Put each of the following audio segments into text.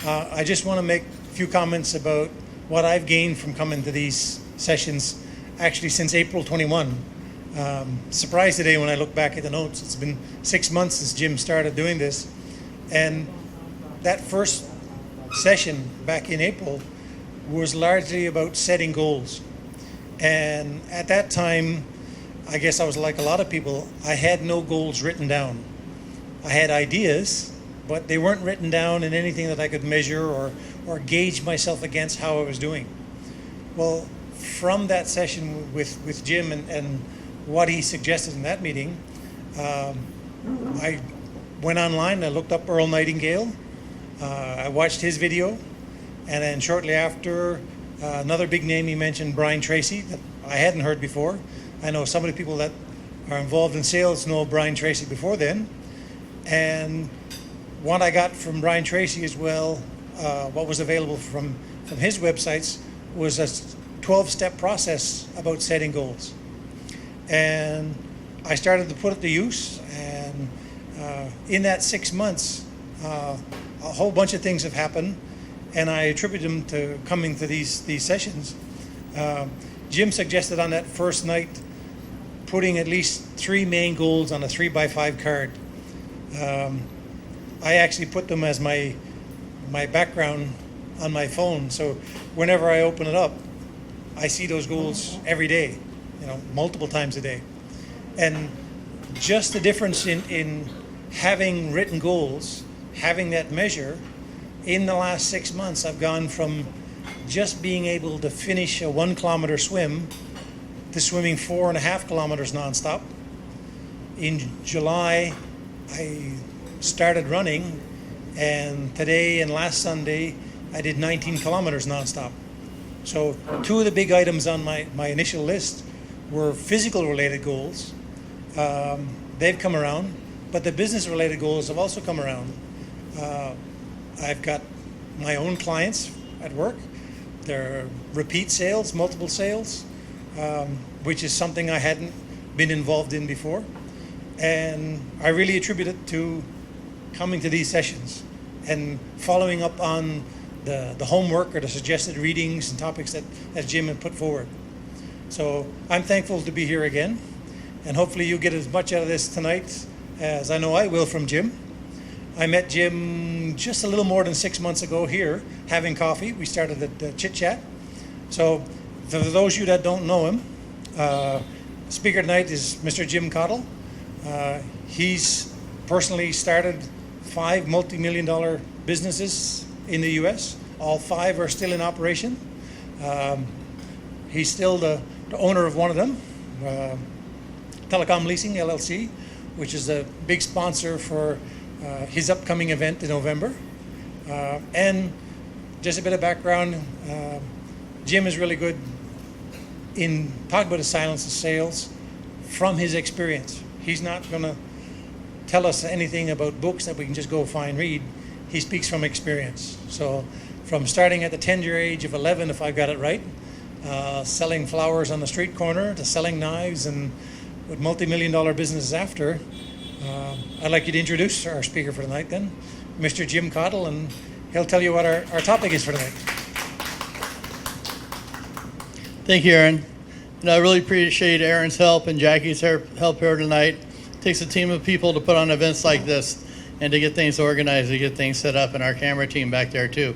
I just want to make a few comments about what I've gained from coming to these sessions, actually since April 21. Surprised today when I look back at the notes. It's been 6 months since Jim started doing this. And that first session back in April was largely about setting goals. And at that time, I guess I was like a lot of people, I had no goals written down. I had ideas, but they weren't written down in anything that I could measure or gauge myself against how I was doing. Well, from that session with Jim and what he suggested in that meeting, I went online, I looked up Earl Nightingale, I watched his video, and then shortly after, another big name he mentioned, Brian Tracy, that I hadn't heard before. I know some of the people that are involved in sales know Brian Tracy before then. And what I got from Brian Tracy as well, what was available from his websites, was a 12-step process about setting goals. And I started to put it to use, and in that 6 months, a whole bunch of things have happened, and I attribute them to coming to these sessions. Jim suggested on that first night putting at least 3 main goals on a 3x5 card. I actually put them as my background on my phone, so whenever I open it up, I see those goals every day, multiple times a day. And just the difference in having written goals, having that measure, in the last 6 months, I've gone from just being able to finish a 1 kilometer swim to swimming 4.5 kilometers nonstop. In July, I started running, and today and last Sunday, I did 19 kilometers nonstop. So 2 of the big items on my initial list were physical related goals. They've come around, but the business related goals have also come around. I've got my own clients at work. They're repeat sales, multiple sales, which is something I hadn't been involved in before. And I really attribute it to coming to these sessions and following up on the homework or the suggested readings and topics that Jim had put forward. So I'm thankful to be here again, and hopefully you get as much out of this tonight as I know I will from Jim. I met Jim just a little more than 6 months ago here, having coffee. We started the chit chat. So for those of you that don't know him, speaker tonight is Mr. Jim Cottle. He's personally started 5 multi-million-dollar businesses in the U.S. All 5 are still in operation. He's still the owner of one of them, Telecom Leasing LLC, which is a big sponsor for his upcoming event in November. And just a bit of background, Jim is really good in talking about the silence of sales from his experience. He's not going to tell us anything about books that we can just go find read. He speaks from experience. So from starting at the tender age of 11, if I got it right, selling flowers on the street corner to selling knives and with multi-million-dollar businesses after, I'd like you to introduce our speaker for tonight then, Mr. Jim Cottle, and he'll tell you what our topic is for tonight. Thank you, Aaron. I really appreciate Aaron's help and Jackie's help here tonight. It takes a team of people to put on events like this and to get things organized, to get things set up, and our camera team back there too.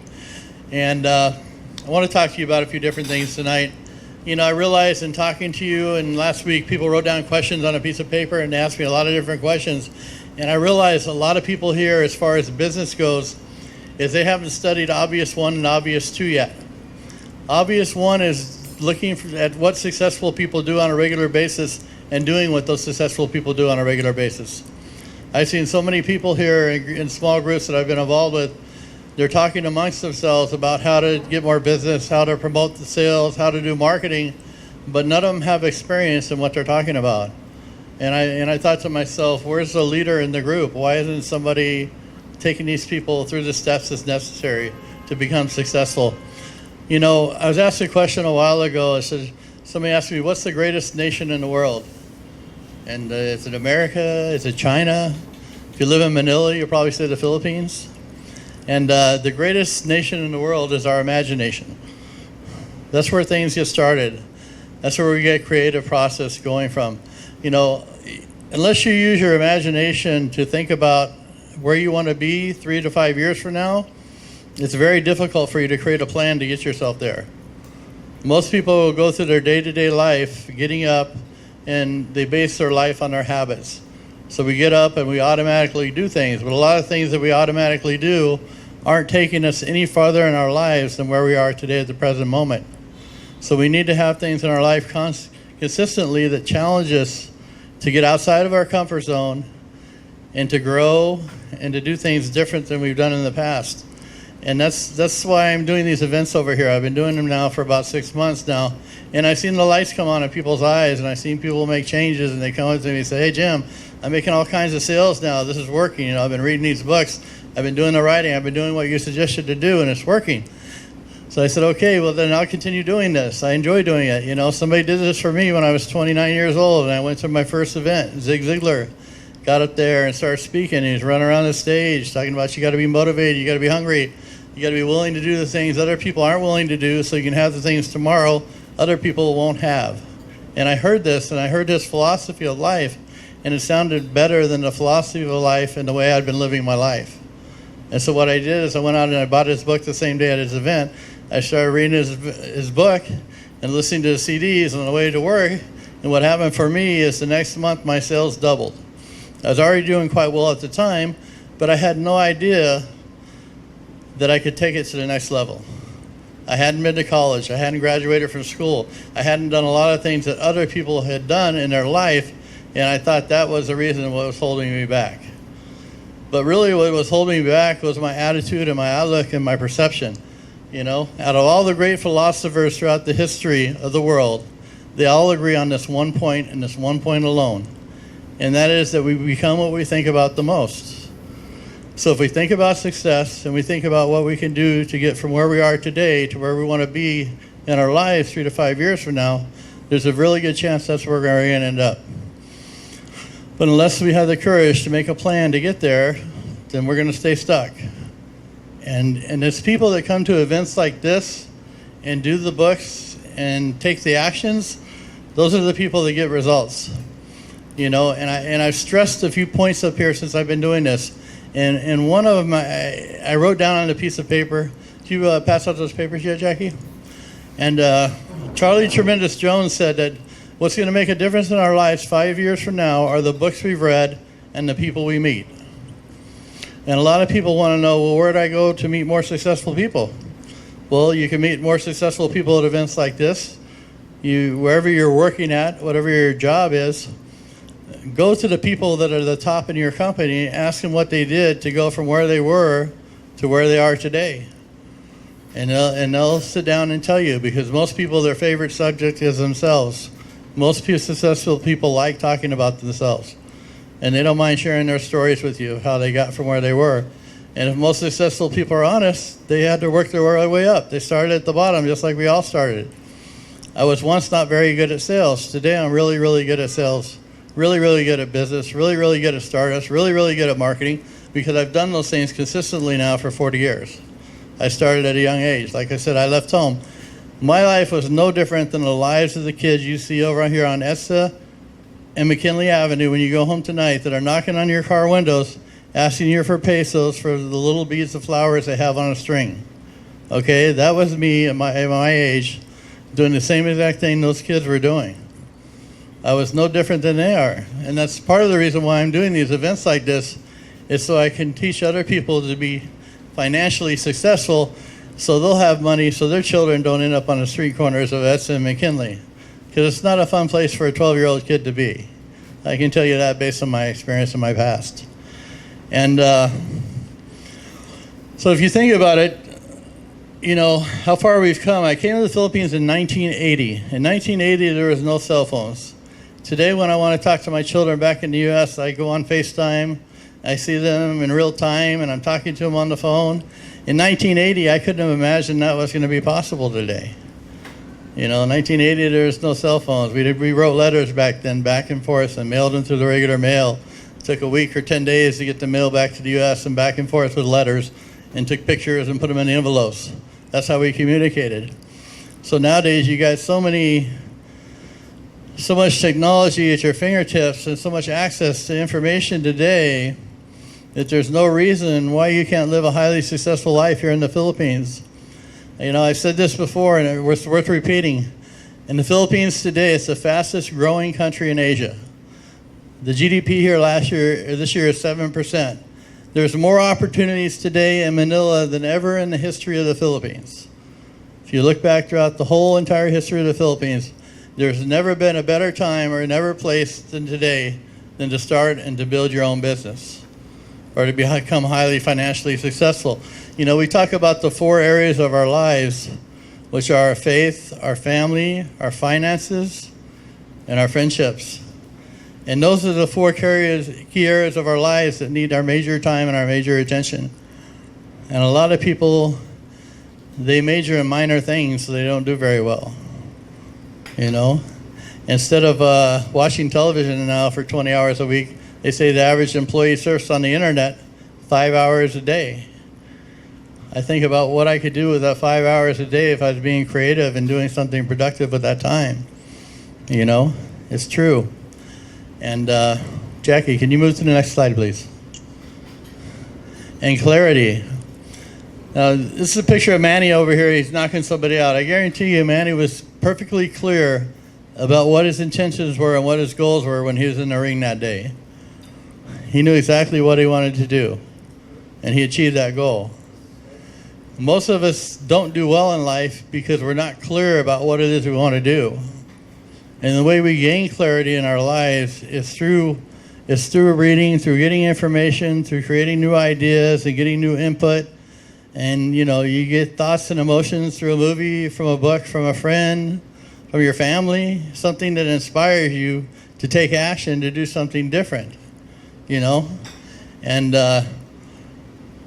And I want to talk to you about a few different things tonight. I realized in talking to you, and last week people wrote down questions on a piece of paper and asked me a lot of different questions. And I realized a lot of people here, as far as business goes, is they haven't studied Obvious 1 and Obvious 2 yet. Obvious 1 is looking at what successful people do on a regular basis and doing what those successful people do on a regular basis. I've seen so many people here in small groups that I've been involved with. They're talking amongst themselves about how to get more business, how to promote the sales, how to do marketing, but none of them have experience in what they're talking about. And I thought to myself, where's the leader in the group? Why isn't somebody taking these people through the steps that's necessary to become successful? I was asked a question a while ago. Somebody asked me, what's the greatest nation in the world? And is it America? Is it China? If you live in Manila, you'll probably say the Philippines. And the greatest nation in the world is our imagination. That's where things get started. That's where we get creative process going from. You know, unless you use your imagination to think about where you want to be 3 to 5 years from now, it's very difficult for you to create a plan to get yourself there. Most people will go through their day-to-day life getting up, and they base their life on their habits. So we get up and we automatically do things, but a lot of things that we automatically do aren't taking us any farther in our lives than where we are today at the present moment. So we need to have things in our life consistently that challenge us to get outside of our comfort zone and to grow and to do things different than we've done in the past. And that's why I'm doing these events over here. I've been doing them now for about 6 months now. And I've seen the lights come on in people's eyes, and I've seen people make changes, and they come up to me and say, hey, Jim, I'm making all kinds of sales now. This is working. You know, I've been reading these books. I've been doing the writing. I've been doing what you suggested to do, and it's working. So I said, okay, well, then I'll continue doing this. I enjoy doing it. You know, somebody did this for me when I was 29 years old, and I went to my first event. Zig Ziglar got up there and started speaking, and he's running around the stage talking about you got to be motivated, you got to be hungry, you got to be willing to do the things other people aren't willing to do so you can have the things tomorrow other people won't have. And I heard this, and I heard this philosophy of life, and it sounded better than the philosophy of life and the way I'd been living my life. And so what I did is I went out and I bought his book the same day at his event. I started reading his book and listening to the CDs on the way to work. And what happened for me is the next month my sales doubled. I was already doing quite well at the time, but I had no idea that I could take it to the next level. I hadn't been to college. I hadn't graduated from school. I hadn't done a lot of things that other people had done in their life, and I thought that was the reason what was holding me back. But really what was holding me back was my attitude and my outlook and my perception. You know, out of all the great philosophers throughout the history of the world, they all agree on this one point and this one point alone, and that is that we become what we think about the most. So if we think about success and we think about what we can do to get from where we are today to where we want to be in our lives 3 to 5 years from now, there's a really good chance that's where we're going to end up. But unless we have the courage to make a plan to get there, then we're going to stay stuck. And it's people that come to events like this and do the books and take the actions, those are the people that get results. You know, and I've stressed a few points up here since I've been doing this. And one of them, I wrote down on a piece of paper. Did you pass out those papers yet, Jackie? And Charlie Tremendous Jones said that what's going to make a difference in our lives 5 years from now are the books we've read and the people we meet. And a lot of people want to know, well, where do I go to meet more successful people? Well, you can meet more successful people at events like this. Wherever you're working at, whatever your job is, go to the people that are the top in your company, ask them what they did to go from where they were to where they are today. And they'll sit down and tell you, because most people, their favorite subject is themselves. Most successful people like talking about themselves. And they don't mind sharing their stories with you, how they got from where they were. And if most successful people are honest, they had to work their way up. They started at the bottom, just like we all started. I was once not very good at sales. Today I'm really, really good at sales. Really, really good at business, really, really good at startups, really, really good at marketing, because I've done those things consistently now for 40 years. I started at a young age. Like I said, I left home. My life was no different than the lives of the kids you see over here on Esta and McKinley Avenue when you go home tonight that are knocking on your car windows, asking you for pesos for the little beads of flowers they have on a string. Okay, that was me at my age doing the same exact thing those kids were doing. I was no different than they are. And that's part of the reason why I'm doing these events like this, is so I can teach other people to be financially successful so they'll have money so their children don't end up on the street corners of Edson and McKinley. Because it's not a fun place for a 12-year-old kid to be. I can tell you that based on my experience in my past. And so if you think about it, you know, how far we've come. I came to the Philippines in 1980. In 1980, there was no cell phones. Today, when I want to talk to my children back in the U.S., I go on FaceTime. I see them in real time, and I'm talking to them on the phone. In 1980, I couldn't have imagined that was going to be possible today. You know, in 1980, there was no cell phones. We wrote letters back then, back and forth, and mailed them through the regular mail. It took a week or 10 days to get the mail back to the U.S. and back and forth with letters. and took pictures and put them in the envelopes. That's how we communicated. So nowadays you got so much technology at your fingertips and so much access to information today that there's no reason why you can't live a highly successful life here in the Philippines. I've said this before and it's worth repeating. In the Philippines today, it's the fastest growing country in Asia. The GDP here this year is 7%. There's more opportunities today in Manila than ever in the history of the Philippines. If you look back throughout the whole entire history of the Philippines, there's never been a better time or never place than today than to start and to build your own business or to become highly financially successful. We talk about the 4 areas of our lives, which are our faith, our family, our finances, and our friendships. And those are the 4 key areas of our lives that need our major time and our major attention. And a lot of people, they major in minor things, so they don't do very well. Instead of watching television now for 20 hours a week, they say the average employee surfs on the internet 5 hours a day. I think about what I could do with that 5 hours a day if I was being creative and doing something productive with that time. It's true. And Jackie, can you move to the next slide, please? And clarity. Now, this is a picture of Manny over here. He's knocking somebody out. I guarantee you Manny was perfectly clear about what his intentions were and what his goals were when he was in the ring that day. He knew exactly what he wanted to do, and he achieved that goal. Most of us don't do well in life because we're not clear about what it is we want to do. And the way we gain clarity in our lives is through reading, through getting information, through creating new ideas and getting new input. And, you get thoughts and emotions through a movie, from a book, from a friend, from your family, something that inspires you to take action, to do something different, And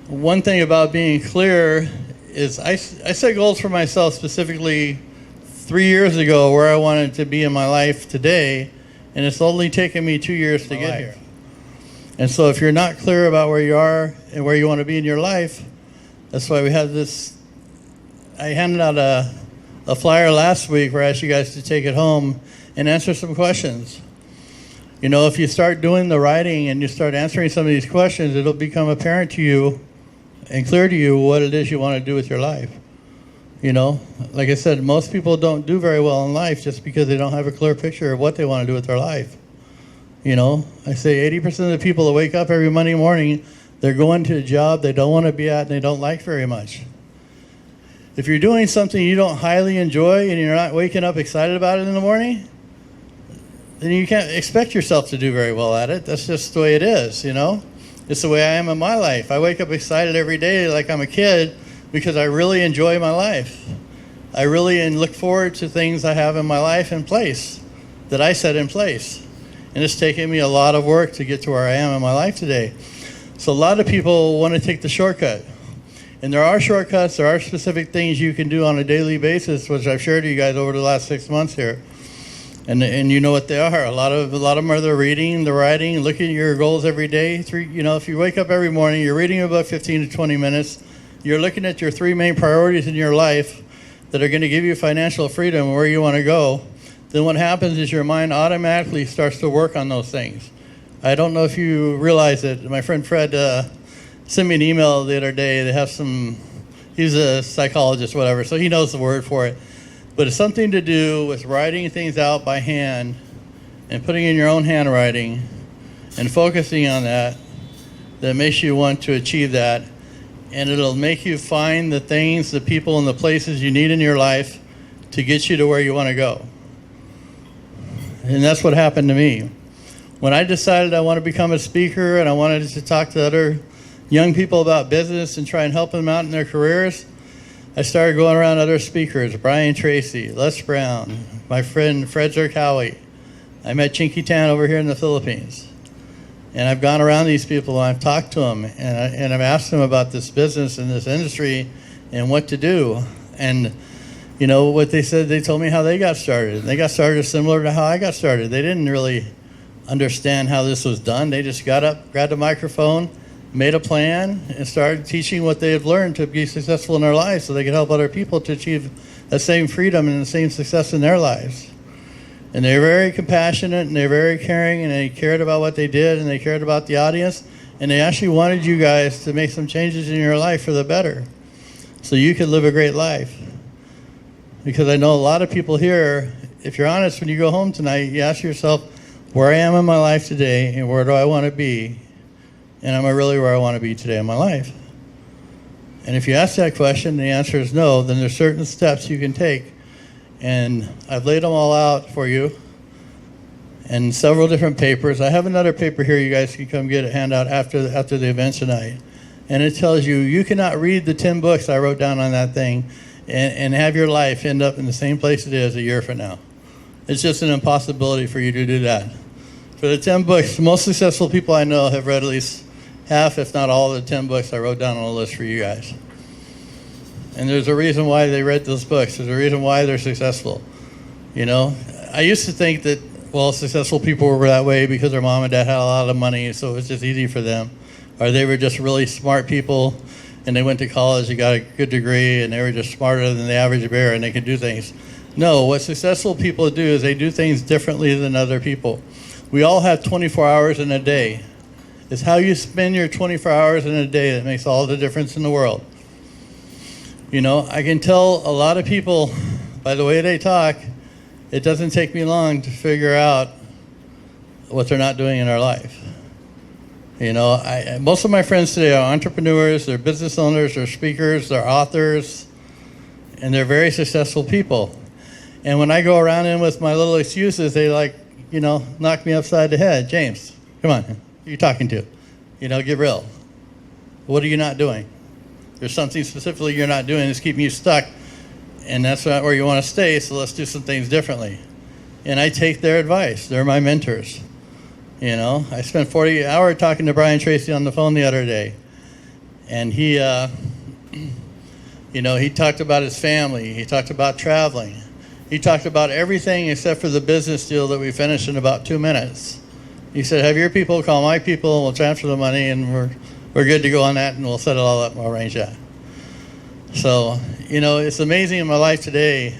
one thing about being clear is I set goals for myself specifically 3 years ago where I wanted to be in my life today, and it's only taken me 2 years to get here. And so if you're not clear about where you are and where you want to be in your life, that's why we have this. I handed out a flyer last week where I asked you guys to take it home and answer some questions. If you start doing the writing and you start answering some of these questions, it'll become apparent to you and clear to you what it is you want to do with your life. Like I said, most people don't do very well in life just because they don't have a clear picture of what they want to do with their life. I say 80% of the people that wake up every Monday morning, they're going to a job they don't want to be at and they don't like very much. If you're doing something you don't highly enjoy and you're not waking up excited about it in the morning, then you can't expect yourself to do very well at it. That's just the way it is, It's the way I am in my life. I wake up excited every day like I'm a kid because I really enjoy my life. I really look forward to things I have in my life in place, that I set in place. And it's taken me a lot of work to get to where I am in my life today. So a lot of people want to take the shortcut. And there are shortcuts, there are specific things you can do on a daily basis, which I've shared with you guys over the last 6 months here. And you know what they are. A lot of them are the reading, the writing, looking at your goals every day. If you wake up every morning, you're reading about 15 to 20 minutes. You're looking at your 3 main priorities in your life that are going to give you financial freedom and where you want to go. Then what happens is your mind automatically starts to work on those things. I don't know if you realize it. My friend Fred sent me an email the other day. They have he's a psychologist, whatever, so he knows the word for it. But it's something to do with writing things out by hand and putting in your own handwriting and focusing on that makes you want to achieve that. And it'll make you find the things, the people, and the places you need in your life to get you to where you want to go. And that's what happened to me. When I decided I want to become a speaker and I wanted to talk to other young people about business and try and help them out in their careers, I started going around other speakers, Brian Tracy, Les Brown, my friend Fred Zerkawi. I met Chinky Tan over here in the Philippines. And I've gone around these people and I've talked to them and I've asked them about this business and this industry and what to do. And what they said, they told me how they got started. They got started similar to how I got started. They didn't really understand how this was done. They just got up, grabbed a microphone, made a plan, and started teaching what they have learned to be successful in their lives so they could help other people to achieve the same freedom and the same success in their lives. And they're very compassionate, and they're very caring, and they cared about what they did, and they cared about the audience, and they actually wanted you guys to make some changes in your life for the better so you could live a great life. Because I know a lot of people here, if you're honest, when you go home tonight, you ask yourself, where I am in my life today, and where do I want to be? And am I really where I want to be today in my life? And if you ask that question, and the answer is no, then there's certain steps you can take. And I've laid them all out for you in several different papers. I have another paper here you guys can come get a handout after the event tonight. And it tells you cannot read the 10 books I wrote down on that thing and have your life end up in the same place it is a year from now. It's just an impossibility for you to do that. For the 10 books, the most successful people I know have read at least half, if not all, of the 10 books I wrote down on the list for you guys. And there's a reason why they read those books. There's a reason why they're successful. You know, I used to think that, well, successful people were that way because their mom and dad had a lot of money, so it was just easy for them. Or they were just really smart people, and they went to college and got a good degree, and they were just smarter than the average bear, and they could do things. No, what successful people do is they do things differently than other people. We all have 24 hours in a day. It's how you spend your 24 hours in a day that makes all the difference in the world. You know, I can tell a lot of people by the way they talk, it doesn't take me long to figure out what they're not doing in their life. You know, most of my friends today are entrepreneurs, they're business owners, they're speakers, they're authors, and they're very successful people. And when I go around in with my little excuses, they knock me upside the head. James, come on, who are you talking to? Get real. What are you not doing? There's something specifically you're not doing that's keeping you stuck, and that's not where you want to stay, so let's do some things differently. And I take their advice. They're my mentors. I spent 40 hours talking to Brian Tracy on the phone the other day, and he talked about his family. He talked about traveling. He talked about everything except for the business deal that we finished in about 2 minutes. He said, have your people call my people, and we'll transfer the money, and we're good to go on that, and we'll set it all up and we'll arrange that. So, it's amazing in my life today.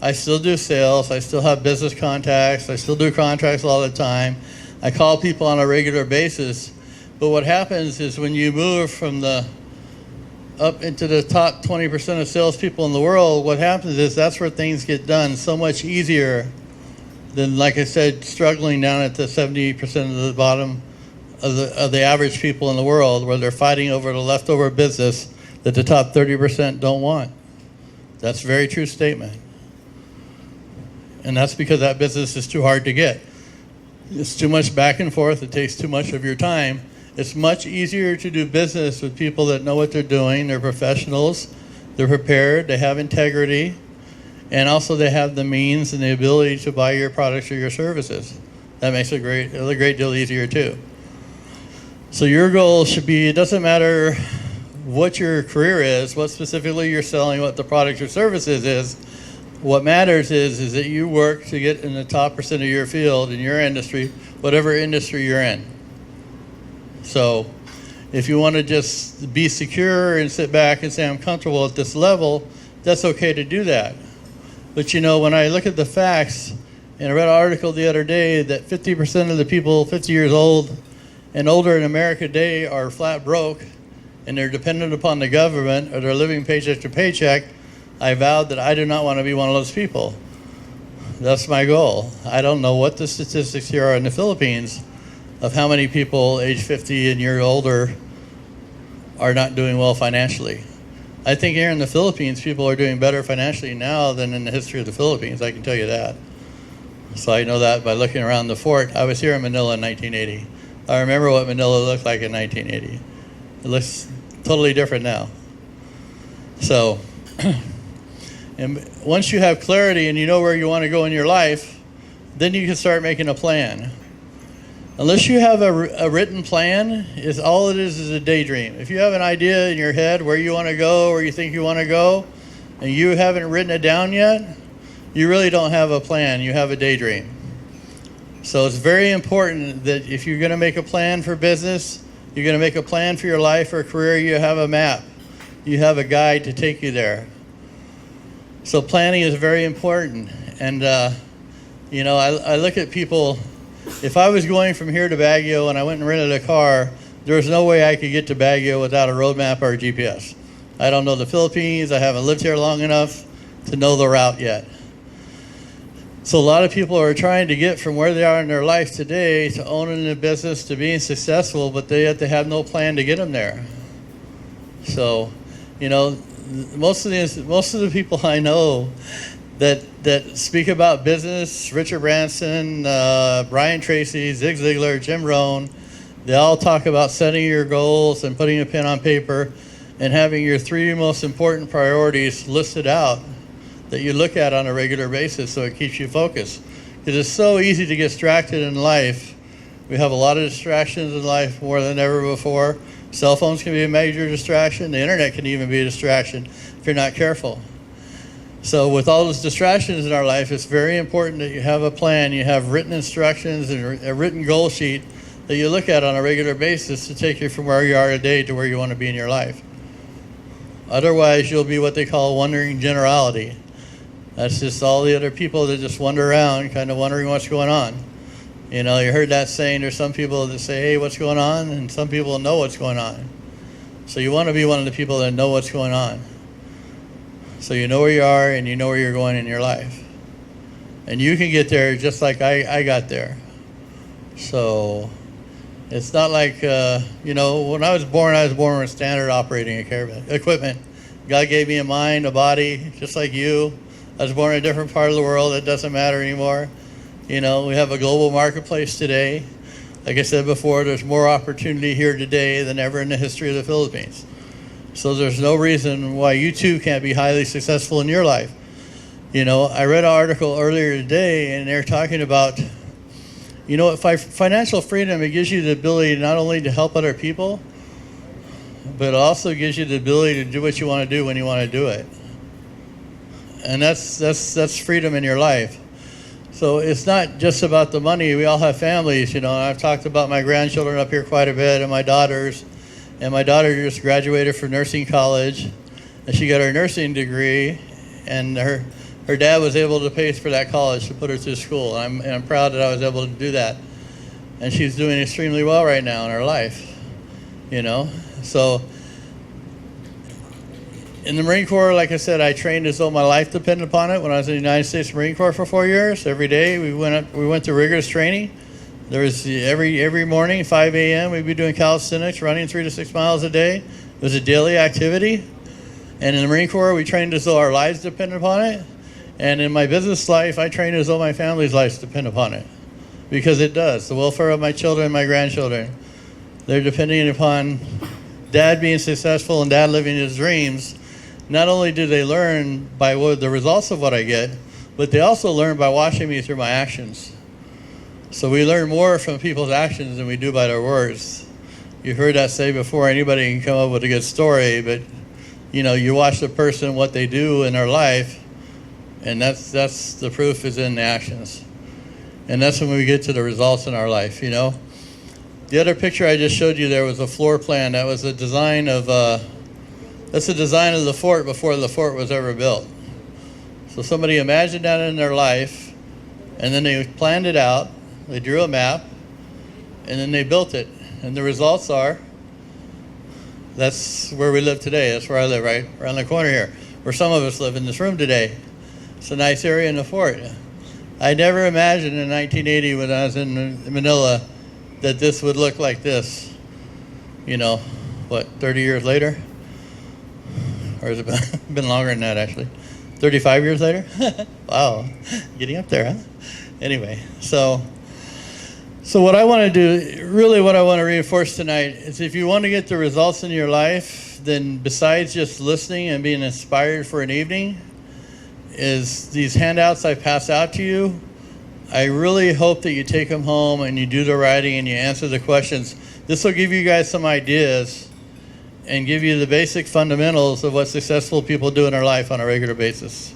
I still do sales. I still have business contacts. I still do contracts all the time. I call people on a regular basis. But what happens is when you move from up into the top 20% of salespeople in the world, what happens is that's where things get done so much easier than, like I said, struggling down at the 70% of the bottom of the average people in the world, where they're fighting over the leftover business that the top 30% don't want. That's a very true statement. And that's because that business is too hard to get. It's too much back and forth. It takes too much of your time. It's much easier to do business with people that know what they're doing. They're professionals. They're prepared. They have integrity. And also they have the means and the ability to buy your products or your services. That makes it a great deal easier too. So your goal should be, it doesn't matter what your career is, what specifically you're selling, what the product or services is. What matters is that you work to get in the top % of your field, in your industry, whatever industry you're in. So if you want to just be secure and sit back and say, I'm comfortable at this level, that's okay to do that. But when I look at the facts, and I read an article the other day that 50% of the people 50 years old and older in America today are flat broke, and they're dependent upon the government, or they're living paycheck to paycheck, I vowed that I do not want to be one of those people. That's my goal. I don't know what the statistics here are in the Philippines of how many people age 50 and year older are not doing well financially. I think here in the Philippines, people are doing better financially now than in the history of the Philippines. I can tell you that. So I know that by looking around the fort. I was here in Manila in 1980. I remember what Manila looked like in 1980. It looks totally different now. So, and once you have clarity and you know where you want to go in your life, then you can start making a plan. Unless you have a written plan, all it is a daydream. If you have an idea in your head where you want to go, where you think you want to go, and you haven't written it down yet, you really don't have a plan. You have a daydream. So it's very important that if you're going to make a plan for business, You're going to make a plan for your life or career, you have a map. You have a guide to take you there. So planning is very important. And, I look at people, if I was going from here to Baguio and I went and rented a car, there's no way I could get to Baguio without a road map or a GPS. I don't know the Philippines. I haven't lived here long enough to know the route yet. So a lot of people are trying to get from where they are in their life today to owning a business, to being successful, but they have no plan to get them there. So, most of the people I know that speak about business, Richard Branson, Brian Tracy, Zig Ziglar, Jim Rohn, they all talk about setting your goals and putting a pen on paper and having your 3 most important priorities listed out that you look at on a regular basis so it keeps you focused. It is so easy to get distracted in life. We have a lot of distractions in life, more than ever before. Cell phones can be a major distraction. The internet can even be a distraction if you're not careful. So with all those distractions in our life, it's very important that you have a plan, you have written instructions and a written goal sheet that you look at on a regular basis to take you from where you are today to where you want to be in your life. Otherwise, you'll be what they call a wandering generality. That's just all the other people that just wander around, kind of wondering what's going on. You heard that saying, there's some people that say, hey, what's going on? And some people know what's going on. So you want to be one of the people that know what's going on. So you know where you are and you know where you're going in your life. And you can get there just like I got there. So it's not like, when I was born with standard operating equipment. God gave me a mind, a body, just like you. I was born in a different part of the world. It doesn't matter anymore. We have a global marketplace today. Like I said before, there's more opportunity here today than ever in the history of the Philippines. So there's no reason why you too can't be highly successful in your life. I read an article earlier today, and they're talking about, financial freedom, it gives you the ability not only to help other people, but it also gives you the ability to do what you want to do when you want to do it. And that's freedom in your life. So it's not just about the money. We all have families, I've talked about my grandchildren up here quite a bit, and my daughters. And my daughter just graduated from nursing college, and she got her nursing degree, and her dad was able to pay for that college to put her through school. And I'm proud that I was able to do that. And she's doing extremely well right now in her life, So in the Marine Corps, like I said, I trained as though my life depended upon it. When I was in the United States Marine Corps for 4 years, every day we went to rigorous training. There was every morning, 5 a.m., we'd be doing calisthenics, running 3 to 6 miles a day. It was a daily activity. And in the Marine Corps, we trained as though our lives depended upon it. And in my business life, I trained as though my family's lives depend upon it. Because it does. The welfare of my children and my grandchildren, they're depending upon Dad being successful and Dad living his dreams. Not only do they learn by the results of what I get, but they also learn by watching me through my actions. So we learn more from people's actions than we do by their words. You've heard that say before, anybody can come up with a good story, but you watch the person, what they do in their life, and that's the proof is in the actions. And that's when we get to the results in our life, The other picture I just showed you there was a floor plan. That was a design of, that's the design of the fort before the fort was ever built. So somebody imagined that in their life, and then they planned it out. They drew a map, and then they built it. And the results are, that's where we live today. That's where I live, right around the corner here, where some of us live in this room today. It's a nice area in the fort. I never imagined in 1980 when I was in Manila that this would look like this. 30 years later? Or has it been longer than that, actually? 35 years later? Wow, getting up there, huh? Anyway, so what I want to do, really what I want to reinforce tonight is if you want to get the results in your life, then besides just listening and being inspired for an evening, is these handouts I pass out to you. I really hope that you take them home and you do the writing and you answer the questions. This will give you guys some ideas and give you the basic fundamentals of what successful people do in their life on a regular basis.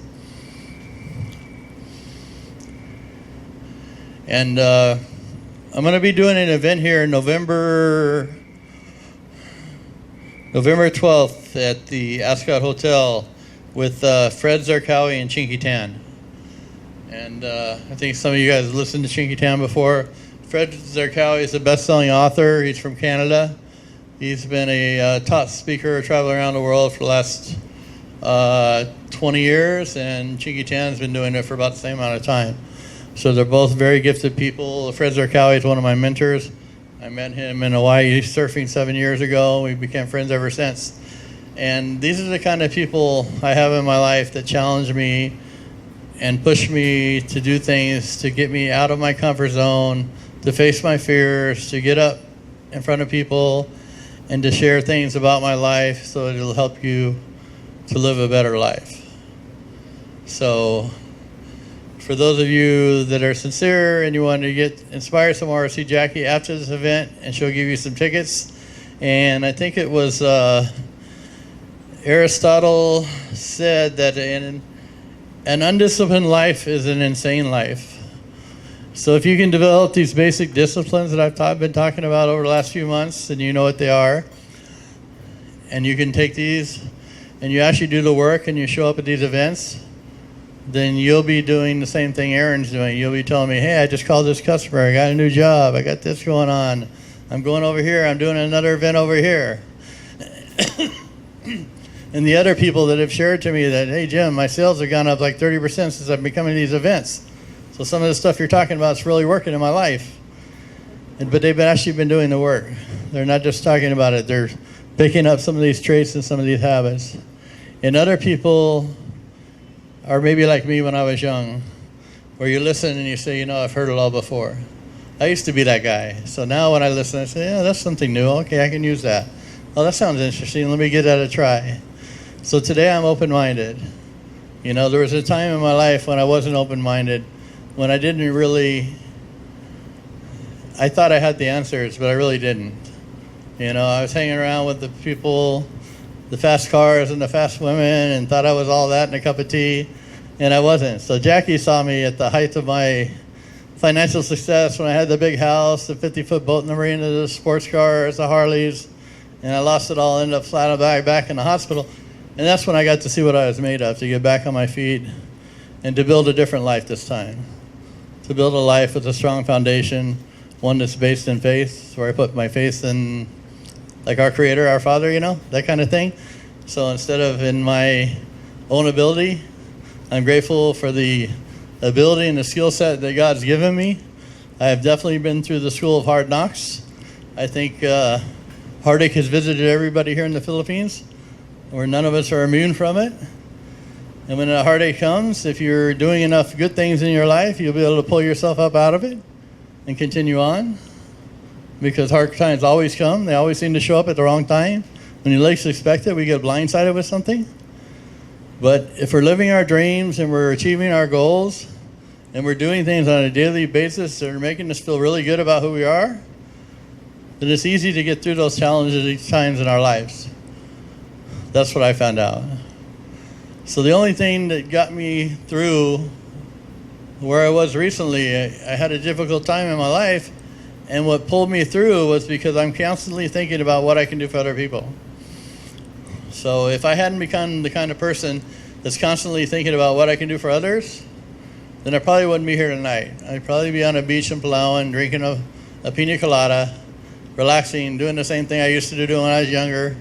And I'm going to be doing an event here in November November 12th at the Ascot Hotel with Fred Zarqawi and Chinky Tan. And I think some of you guys have listened to Chinky Tan before. Fred Zarqawi is a best-selling author. He's from Canada. He's been a top speaker, traveling around the world for the last 20 years, and Chinky Tan's been doing it for about the same amount of time. So they're both very gifted people. Fred Zarqawi is one of my mentors. I met him in Hawaii surfing 7 years ago. We became friends ever since. And these are the kind of people I have in my life that challenge me and push me to do things to get me out of my comfort zone, to face my fears, to get up in front of people and to share things about my life so it'll help you to live a better life. So for those of you that are sincere and you want to get inspired some more, see Jackie after this event, and she'll give you some tickets. And I think it was Aristotle said that an undisciplined life is an insane life. So if you can develop these basic disciplines that I've been talking about over the last few months, and you know what they are, and you can take these and you actually do the work and you show up at these events, then you'll be doing the same thing Aaron's doing. You'll be telling me, hey, I just called this customer. I got a new job. I got this going on. I'm going over here. I'm doing another event over here. And the other people that have shared to me that, hey, Jim, my sales have gone up like 30% since I've been coming to these events. So some of the stuff you're talking about is really working in my life. But they've actually been doing the work. They're not just talking about it. They're picking up some of these traits and some of these habits. And other people are maybe like me when I was young, where you listen and you say, I've heard it all before. I used to be that guy. So now when I listen, I say, yeah, that's something new. Okay, I can use that. Oh, that sounds interesting. Let me give that a try. So today I'm open-minded. There was a time in my life when I wasn't open-minded, when I didn't really, I thought I had the answers, but I really didn't. I was hanging around with the people, the fast cars and the fast women, and thought I was all that in a cup of tea, and I wasn't. So Jackie saw me at the height of my financial success when I had the big house, the 50-foot boat in the marina, the sports cars, the Harleys, and I lost it all, ended up flat on my back in the hospital. And that's when I got to see what I was made of, to get back on my feet and to build a different life this time. To build a life with a strong foundation, one that's based in faith, where I put my faith in, like our Creator, our Father, that kind of thing. So instead of in my own ability, I'm grateful for the ability and the skill set that God's given me. I have definitely been through the school of hard knocks. I think heartache has visited everybody here in the Philippines, where none of us are immune from it. And when a heartache comes, if you're doing enough good things in your life, you'll be able to pull yourself up out of it and continue on. Because hard times always come. They always seem to show up at the wrong time. When you least expect it, we get blindsided with something. But if we're living our dreams and we're achieving our goals and we're doing things on a daily basis that are making us feel really good about who we are, then it's easy to get through those challenges each times in our lives. That's what I found out. So the only thing that got me through where I was recently, I had a difficult time in my life, and what pulled me through was because I'm constantly thinking about what I can do for other people. So if I hadn't become the kind of person that's constantly thinking about what I can do for others, then I probably wouldn't be here tonight. I'd probably be on a beach in Palawan, drinking a pina colada, relaxing, doing the same thing I used to do when I was younger,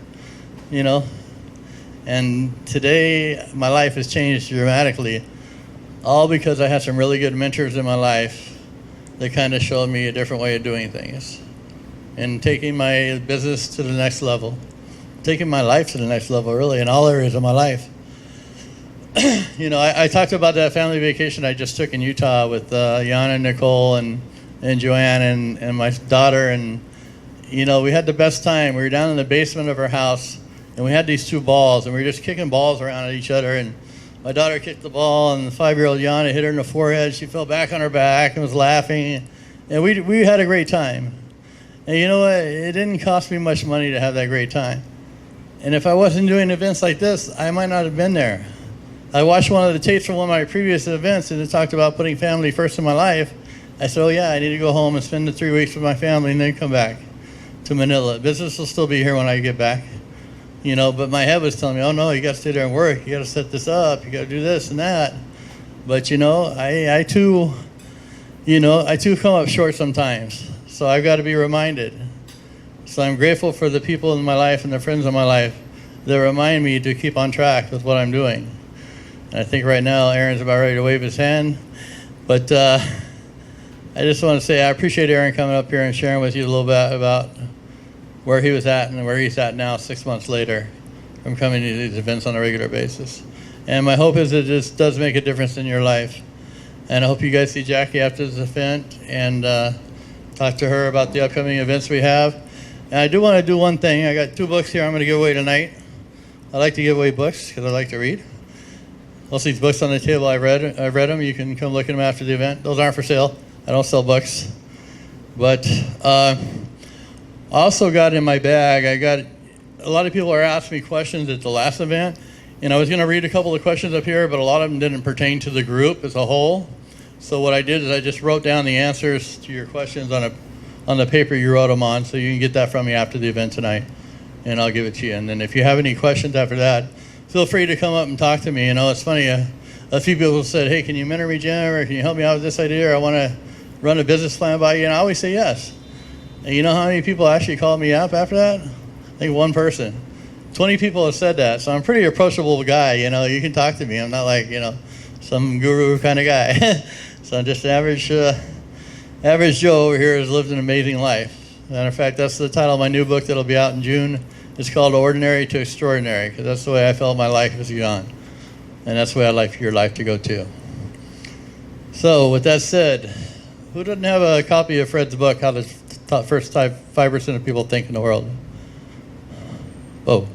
And today, my life has changed dramatically, all because I had some really good mentors in my life that kind of showed me a different way of doing things and taking my business to the next level, taking my life to the next level, really, in all areas of my life. I talked about that family vacation I just took in Utah with Jan and Nicole and Joanne and my daughter, and, we had the best time. We were down in the basement of our house, and we had these two balls, and we were just kicking balls around at each other. And my daughter kicked the ball, and the 5-year-old Yana hit her in the forehead. She fell back on her back and was laughing. And we had a great time. And you know what? It didn't cost me much money to have that great time. And if I wasn't doing events like this, I might not have been there. I watched one of the tapes from one of my previous events, and it talked about putting family first in my life. I said, oh, yeah, I need to go home and spend the 3 weeks with my family and then come back to Manila. Business will still be here when I get back. But my head was telling me, oh no, you got to stay there and work. You got to set this up. You got to do this and that. But I too come up short sometimes. So I've got to be reminded. So I'm grateful for the people in my life and the friends in my life that remind me to keep on track with what I'm doing. And I think right now Aaron's about ready to wave his hand. But I just want to say I appreciate Aaron coming up here and sharing with you a little bit about where he was at and where he's at now 6 months later from coming to these events on a regular basis. And my hope is it just does make a difference in your life. And I hope you guys see Jackie after this event and talk to her about the upcoming events we have. And I do want to do one thing. I got 2 books here I'm going to give away tonight. I like to give away books because I like to read. Most of these books on the table, I've read them. You can come look at them after the event. Those aren't for sale. I don't sell books. But I also got in my bag, a lot of people are asking me questions at the last event. And I was going to read a couple of questions up here, but a lot of them didn't pertain to the group as a whole. So what I did is I just wrote down the answers to your questions on the paper you wrote them on, so you can get that from me after the event tonight, and I'll give it to you. And then if you have any questions after that, feel free to come up and talk to me. It's funny, a few people said, hey, can you mentor me, Jim, or can you help me out with this idea, or I want to run a business plan by you, and I always say yes. And you know how many people actually called me up after that? I think 1 person. 20 people have said that, so I'm a pretty approachable guy, you can talk to me. I'm not like, some guru kind of guy. So I'm just an average Joe over here has lived an amazing life. Matter of fact, that's the title of my new book that'll be out in June. It's called Ordinary to Extraordinary, because that's the way I felt my life has gone. And that's the way I'd like your life to go too. So with that said, who doesn't have a copy of Fred's book, How the First 5% of People Think in the World? Oh.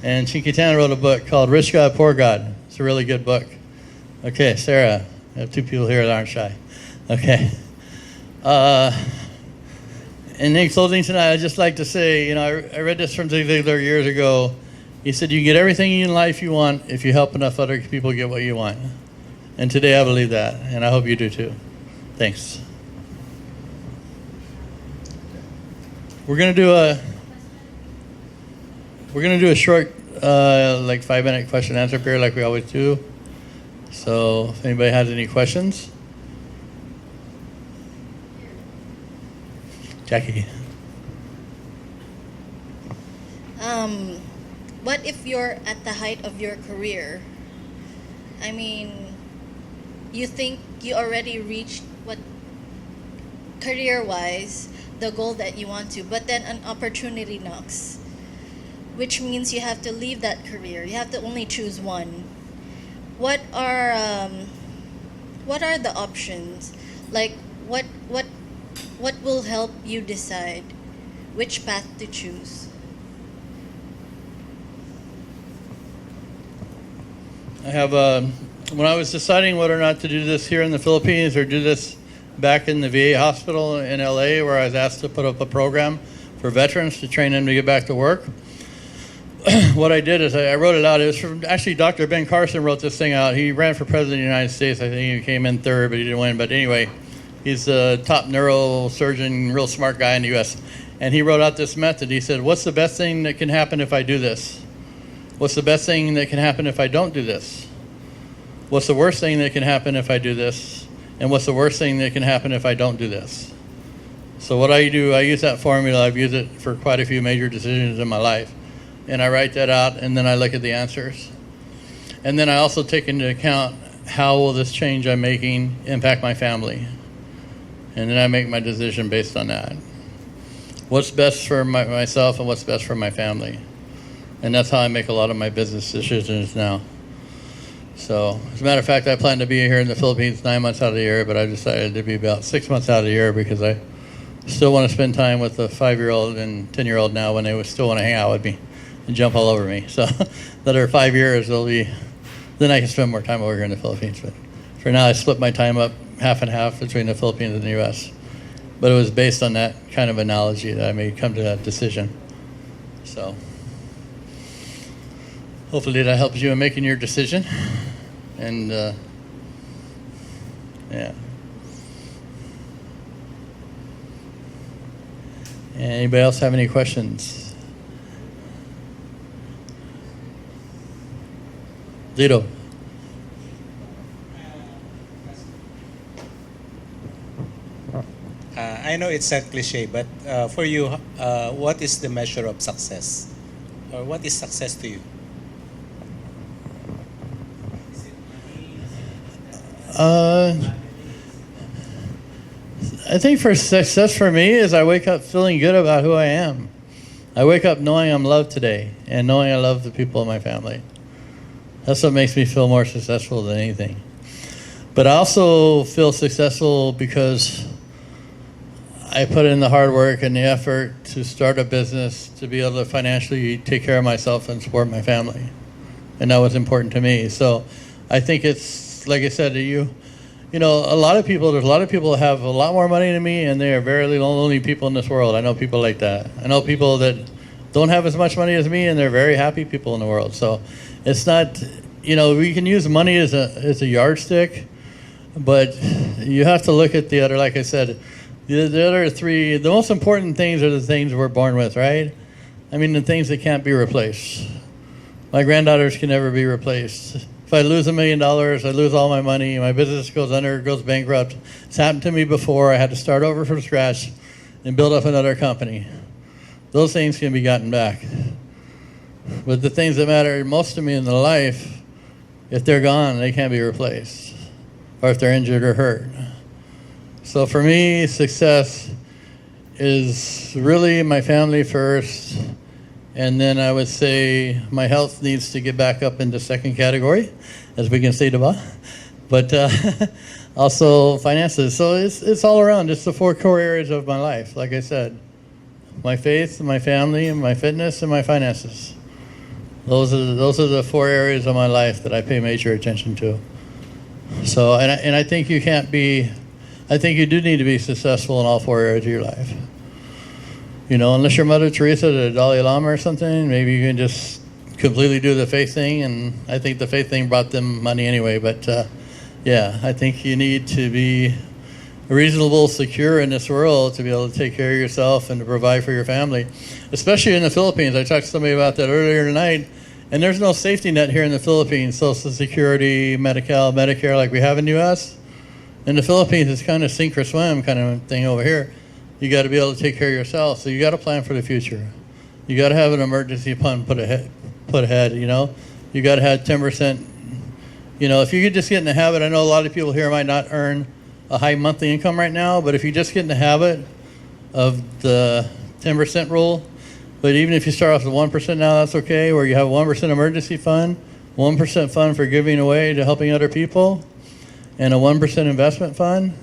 And Chinkitana wrote a book called Rich God, Poor God. It's a really good book. Okay, Sarah. I have 2 people here that aren't shy. Okay. And in closing tonight, I'd just like to say, I read this from Zig Ziglar years ago. He said, you get everything in life you want if you help enough other people get what you want. And today I believe that, and I hope you do too. Thanks. We're gonna do a short, 5-minute question and answer period like we always do. So if anybody has any questions. Jackie. What if you're at the height of your career? I mean, you think you already reached what career-wise the goal that you want to, but then an opportunity knocks, which means you have to leave that career. You have to only choose one. What are the options? Like what will help you decide which path to choose? I have when I was deciding whether or not to do this here in the Philippines or do this back in the VA hospital in LA, where I was asked to put up a program for veterans to train them to get back to work. What I did is I wrote it out. It was from, actually, Dr. Ben Carson wrote this thing out. He ran for president of the United States. I think he came in 3rd, but he didn't win. But anyway, he's a top neurosurgeon, real smart guy in the U.S. And he wrote out this method. He said, what's the best thing that can happen if I do this? What's the best thing that can happen if I don't do this? What's the worst thing that can happen if I do this? And what's the worst thing that can happen if I don't do this? So what I do, I use that formula. I've used it for quite a few major decisions in my life. And I write that out, and then I look at the answers. And then I also take into account how will this change I'm making impact my family. And then I make my decision based on that. What's best for myself and what's best for my family. And that's how I make a lot of my business decisions now. So, as a matter of fact, I plan to be here in the Philippines 9 months out of the year, but I decided to be about 6 months out of the year because I still want to spend time with the 5-year-old and 10-year-old now when they would still want to hang out with me and jump all over me. So, another 5 years, then I can spend more time over here in the Philippines. But for now, I split my time up half and half between the Philippines and the U.S. But it was based on that kind of analogy that I made come to that decision. So, hopefully that helps you in making your decision. And, yeah. Anybody else have any questions? Lito. I know it's a cliche, but for you, what is the measure of success? Or what is success to you? I think for success for me is I wake up feeling good about who I am. I wake up knowing I'm loved today and knowing I love the people in my family. That's what makes me feel more successful than anything. But I also feel successful because I put in the hard work and the effort to start a business to be able to financially take care of myself and support my family. And that was important to me. So I think it's, like I said to you, there's a lot of people that have a lot more money than me, and they are very lonely people in this world. I know people like that. I know people that don't have as much money as me, and they're very happy people in the world. So it's not, we can use money as a yardstick, but you have to look at the other, like I said, the other three, the most important things are the things we're born with, right? I mean, the things that can't be replaced. My granddaughters can never be replaced. If I lose $1 million, I lose all my money, my business goes under, goes bankrupt. It's happened to me before. I had to start over from scratch and build up another company. Those things can be gotten back. But the things that matter most to me in the life, if they're gone, they can't be replaced. Or if they're injured or hurt. So for me, success is really my family first. And then I would say my health needs to get back up into second category, as we can say today. But also finances. So it's all around. It's the 4 core areas of my life, like I said. My faith, my family, and my fitness, and my finances. Those are the 4 areas of my life that I pay major attention to. So, and I think you do need to be successful in all 4 areas of your life. Unless you're Mother Teresa, the Dalai Lama or something, maybe you can just completely do the faith thing. And I think the faith thing brought them money anyway. But I think you need to be reasonable, secure in this world to be able to take care of yourself and to provide for your family, especially in the Philippines. I talked to somebody about that earlier tonight. And there's no safety net here in the Philippines, Social Security, Medi-Cal, Medicare like we have in the U.S. In the Philippines, it's kind of sink or swim kind of thing over here. You got to be able to take care of yourself. So you got to plan for the future. You got to have an emergency fund put ahead. You got to have 10%. If you could just get in the habit, I know a lot of people here might not earn a high monthly income right now, but if you just get in the habit of the 10% rule, but even if you start off with 1% now, that's okay, where you have 1% emergency fund, 1% fund for giving away to helping other people, and a 1% investment fund.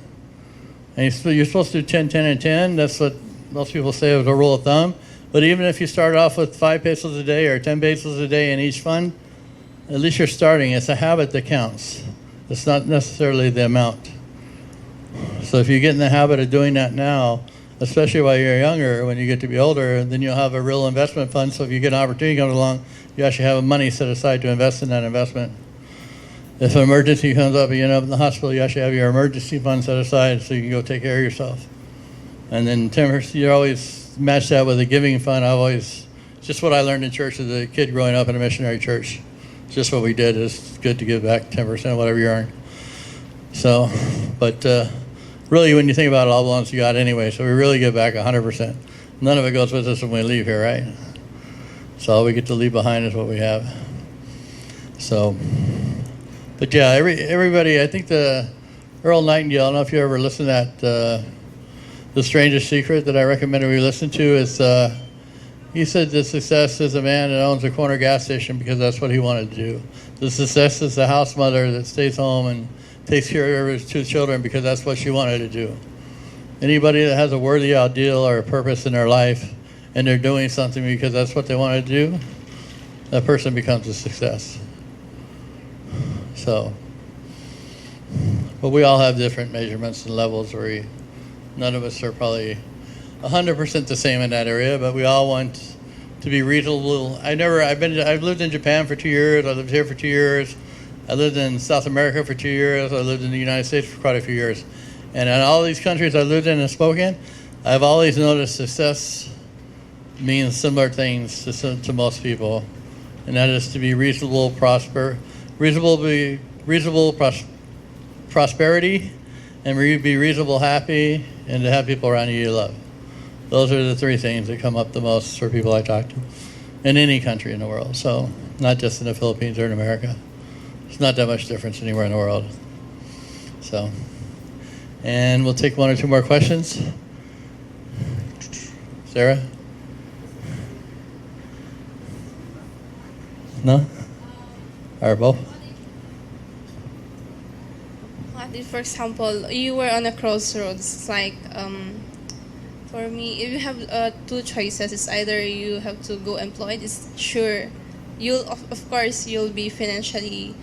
And you're supposed to do 10, 10, and 10. That's what most people say is a rule of thumb. But even if you start off with 5 pesos a day or 10 pesos a day in each fund, at least you're starting. It's a habit that counts. It's not necessarily the amount. So if you get in the habit of doing that now, especially while you're younger, when you get to be older, then you'll have a real investment fund. So if you get an opportunity comes along, you actually have money set aside to invest in that investment. If an emergency comes up and you end up in the hospital, you actually have your emergency fund set aside so you can go take care of yourself. And then 10%, you always match that with a giving fund. It's just what I learned in church as a kid growing up in a missionary church. It's just what we did. It's good to give back 10% of whatever you earn. So, but really when you think about it, all belongs to God anyway. So we really give back 100%. None of it goes with us when we leave here, right? So all we get to leave behind is what we have. So... But yeah, everybody, I think the Earl Nightingale, I don't know if you ever listened to that, The Strangest Secret that I recommended we listen to, is he said the success is a man that owns a corner gas station because that's what he wanted to do. The success is the house mother that stays home and takes care of his 2 children because that's what she wanted to do. Anybody that has a worthy ideal or a purpose in their life and they're doing something because that's what they want to do, that person becomes a success. So, but we all have different measurements and levels where none of us are probably 100% the same in that area, but we all want to be reasonable. I've lived in Japan for 2 years. I lived here for 2 years. I lived in South America for 2 years. I lived in the United States for quite a few years. And in all these countries I lived in and spoke in, I've always noticed success means similar things to most people. And that is to be reasonable, prosper, prosperity, and be reasonable happy, and to have people around you love. Those are the three things that come up the most for people I talk to in any country in the world. So not just in the Philippines or in America. It's not that much difference anywhere in the world. So, and we'll take one or two more questions. Sarah? No? Or both? For example, you were on a crossroads. It's like, for me, if you have two choices, it's either you have to go employed. It's sure, you'll of course you'll be financially,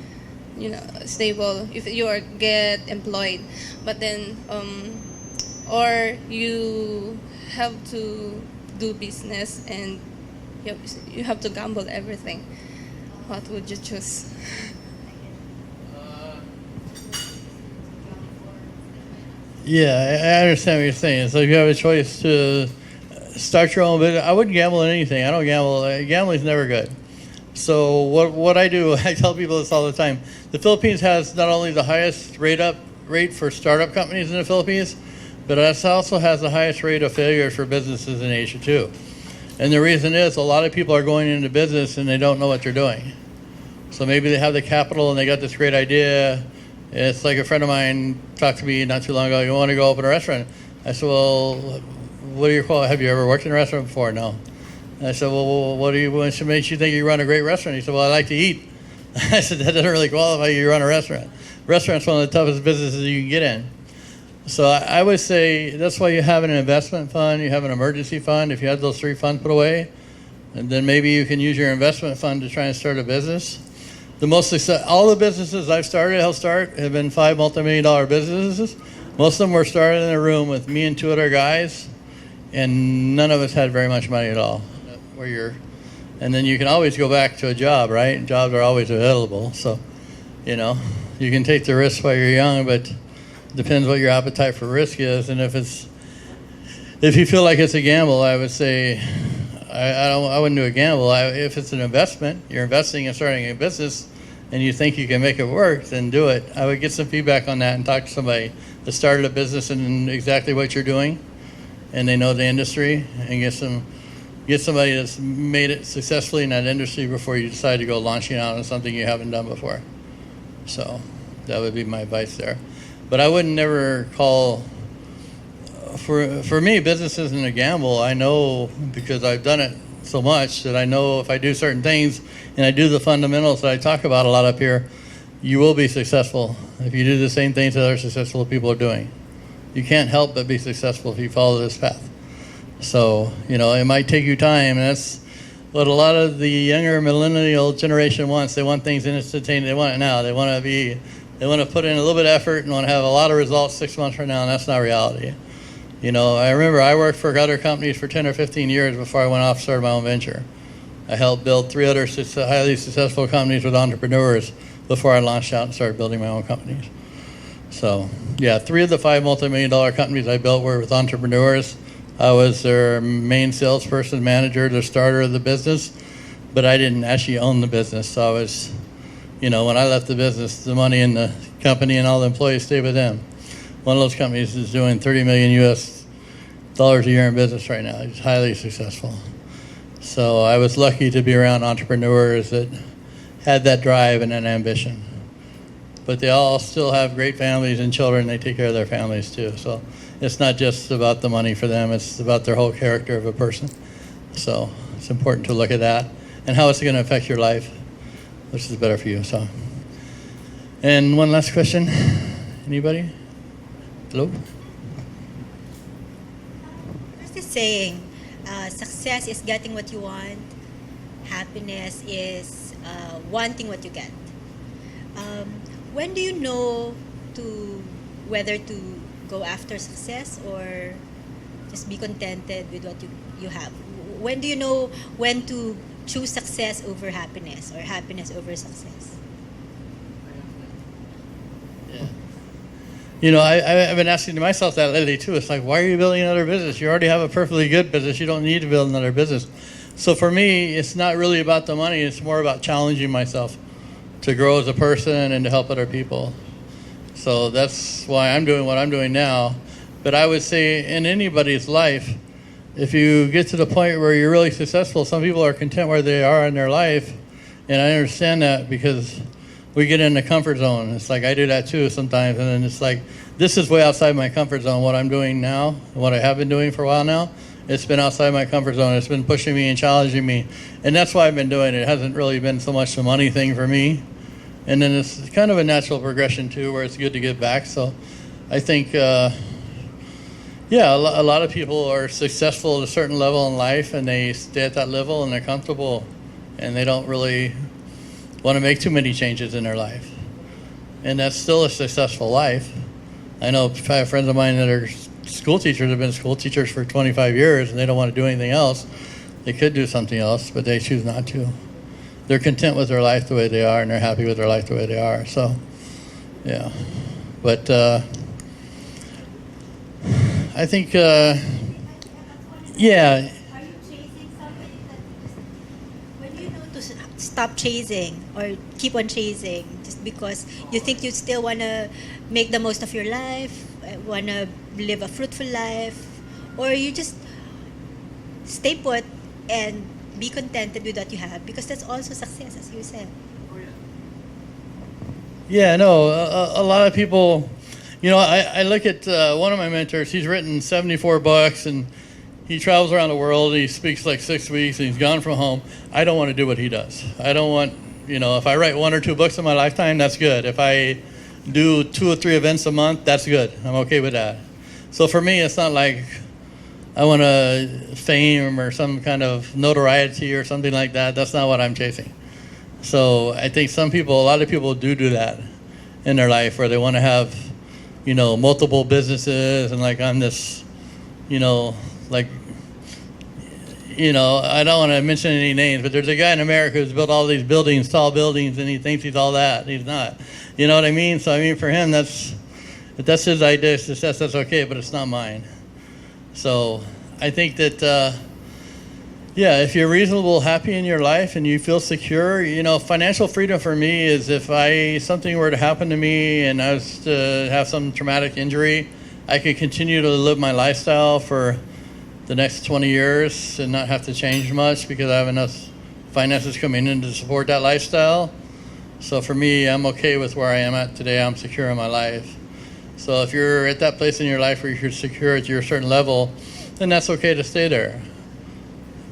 stable if you are get employed. But then, or you have to do business and you have to gamble everything. What would you choose? Yeah, I understand what you're saying. So if you have a choice to start your own business, I wouldn't gamble in anything. I don't gamble. Gambling is never good. So what I do, I tell people this all the time. The Philippines has not only the highest rate for startup companies in the Philippines, but it also has the highest rate of failure for businesses in Asia too. And the reason is a lot of people are going into business and they don't know what they're doing. So maybe they have the capital and they got this great idea. It's like a friend of mine talked to me not too long ago. You want to go open a restaurant? I said, well, what do you call it? Have you ever worked in a restaurant before? No. I said, well, what makes you think you run a great restaurant? He said, well, I like to eat. I said, that doesn't really qualify you to run a restaurant. Restaurant's one of the toughest businesses you can get in. So I would say that's why you have an investment fund, you have an emergency fund. If you have those three funds put away, and then maybe you can use your investment fund to try and start a business. All the businesses I've started, have been $5 multi-million businesses. Most of them were started in a room with me and two other guys, and none of us had very much money at all. And then you can always go back to a job, right? Jobs are always available, so you can take the risk while you're young, but it depends what your appetite for risk is. And if you feel like it's a gamble, I would say I wouldn't do a gamble. If it's an investment, you're investing in starting a business, and you think you can make it work, then do it. I would get some feedback on that and talk to somebody that started a business and exactly what you're doing, and they know the industry, and get somebody that's made it successfully in that industry before you decide to go launching out on something you haven't done before. So that would be my advice there. But I would never call. For me, business isn't a gamble. I know because I've done it so much that I know if I do certain things and I do the fundamentals that I talk about a lot up here, you will be successful if you do the same things that other successful people are doing. You can't help but be successful if you follow this path. So, it might take you time, and that's what a lot of the younger millennial generation wants. They want things instantaneous. They want it now. They want to put in a little bit of effort and want to have a lot of results 6 months from now, and that's not reality. I remember I worked for other companies for 10 or 15 years before I went off and started my own venture. I helped build 3 other highly successful companies with entrepreneurs before I launched out and started building my own companies. So, 3 of the 5 multi-million-dollar companies I built were with entrepreneurs. I was their main salesperson, manager, the starter of the business, but I didn't actually own the business. So I was, when I left the business, the money in the company and all the employees stayed with them. One of those companies is doing $30 million US a year in business right now. It's highly successful. So I was lucky to be around entrepreneurs that had that drive and that ambition. But they all still have great families and children. They take care of their families too. So it's not just about the money for them. It's about their whole character of a person. So it's important to look at that and how it's going to affect your life, which is better for you. So, and one last question. Anybody? Hello? There's this saying, success is getting what you want. Happiness is wanting what you get. When do you know whether to go after success or just be contented with what you have? When do you know when to choose success over happiness or happiness over success? Yeah. I've been asking myself that lately too. It's like, why are you building another business? You already have a perfectly good business. You don't need to build another business. So for me, it's not really about the money. It's more about challenging myself to grow as a person and to help other people. So that's why I'm doing what I'm doing now. But I would say in anybody's life, if you get to the point where you're really successful, some people are content where they are in their life. And I understand that because we get in the comfort zone. It's like I do that too sometimes. And then it's like, this is way outside my comfort zone, what I'm doing now, what I have been doing for a while now. It's been outside my comfort zone. It's been pushing me and challenging me. And that's why I've been doing it. It hasn't really been so much a money thing for me. And then it's kind of a natural progression too, where it's good to give back. So I think, a lot of people are successful at a certain level in life, and they stay at that level, and they're comfortable, and they don't really want to make too many changes in their life. And that's still a successful life. I know I have friends of mine that are school teachers, have been school teachers for 25 years, and they don't want to do anything else. They could do something else, but they choose not to. They're content with their life the way they are, and they're happy with their life the way they are. So, yeah. But I think, Are you chasing somebody that just, when do you know to stop chasing or keep on chasing just because you think you still want to make the most of your life, want to live a fruitful life, or you just stay put and be contented with what you have, because that's also success, as you said. yeah, no, a lot of people, I look at one of my mentors. He's written 74 books, and he travels around the world. He speaks like 6 weeks, and he's gone from home. I don't want to do what he does. I don't want, if I write 1 or 2 books in my lifetime, that's good. If I do 2 or 3 events a month, that's good. I'm okay with that. So for me, it's not like I want fame or some kind of notoriety or something like that. That's not what I'm chasing. So I think a lot of people do that in their life, where they want to have, multiple businesses, and like I'm this, I don't want to mention any names, but there's a guy in America who's built all these buildings, tall buildings, and he thinks he's all that. He's not. You know what I mean? So I mean, for him, that's his idea of success. That's okay, but it's not mine. So I think that, if you're reasonable, happy in your life, and you feel secure, financial freedom for me is if something were to happen to me and I was to have some traumatic injury, I could continue to live my lifestyle for the next 20 years and not have to change much because I have enough finances coming in to support that lifestyle. So for me, I'm okay with where I am at today. I'm secure in my life. So if you're at that place in your life where you're secure at your certain level, then that's okay to stay there.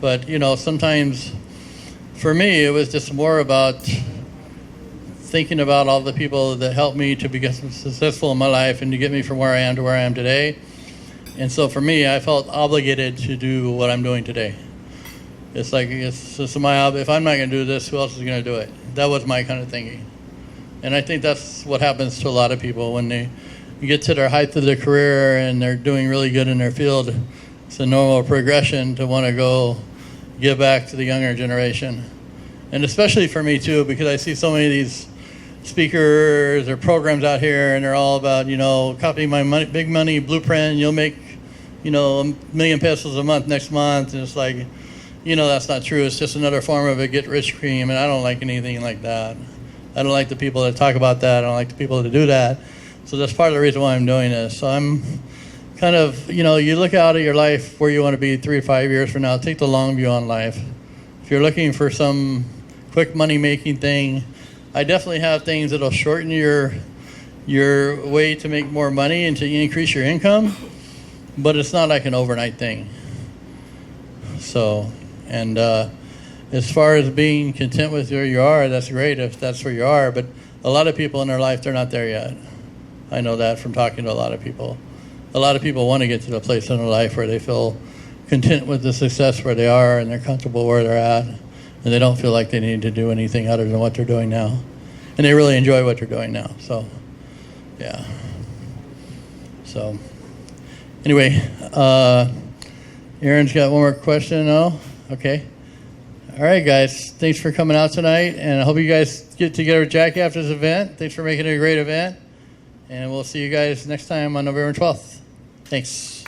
But, sometimes for me, it was just more about thinking about all the people that helped me to become successful in my life and to get me from where I am to where I am today. And so for me, I felt obligated to do what I'm doing today. It's like, if I'm not going to do this, who else is going to do it? That was my kind of thinking. And I think that's what happens to a lot of people when they get to their height of their career and they're doing really good in their field. It's a normal progression to want to go give back to the younger generation. And especially for me too, because I see so many of these speakers or programs out here, and they're all about, copy my money, big money blueprint, you'll make, $1 million pesos a month next month. And it's like, that's not true. It's just another form of a get-rich cream, and I don't like anything like that. I don't like the people that talk about that. I don't like the people that do that. So that's part of the reason why I'm doing this. So I'm kind of, you look out at your life where you want to be 3 to 5 years from now. Take the long view on life. If you're looking for some quick money-making thing, I definitely have things that'll shorten your way to make more money and to increase your income, but it's not like an overnight thing. So, and as far as being content with where you are, that's great if that's where you are, but a lot of people in their life, they're not there yet. I know that from talking to a lot of people. A lot of people want to get to the place in their life where they feel content with the success where they are and they're comfortable where they're at, and they don't feel like they need to do anything other than what they're doing now. And they really enjoy what they're doing now. So, yeah. So, anyway, Aaron's got one more question. No? Okay. All right, guys. Thanks for coming out tonight, and I hope you guys get together with Jackie after this event. Thanks for making it a great event, and we'll see you guys next time on November 12th. Thanks.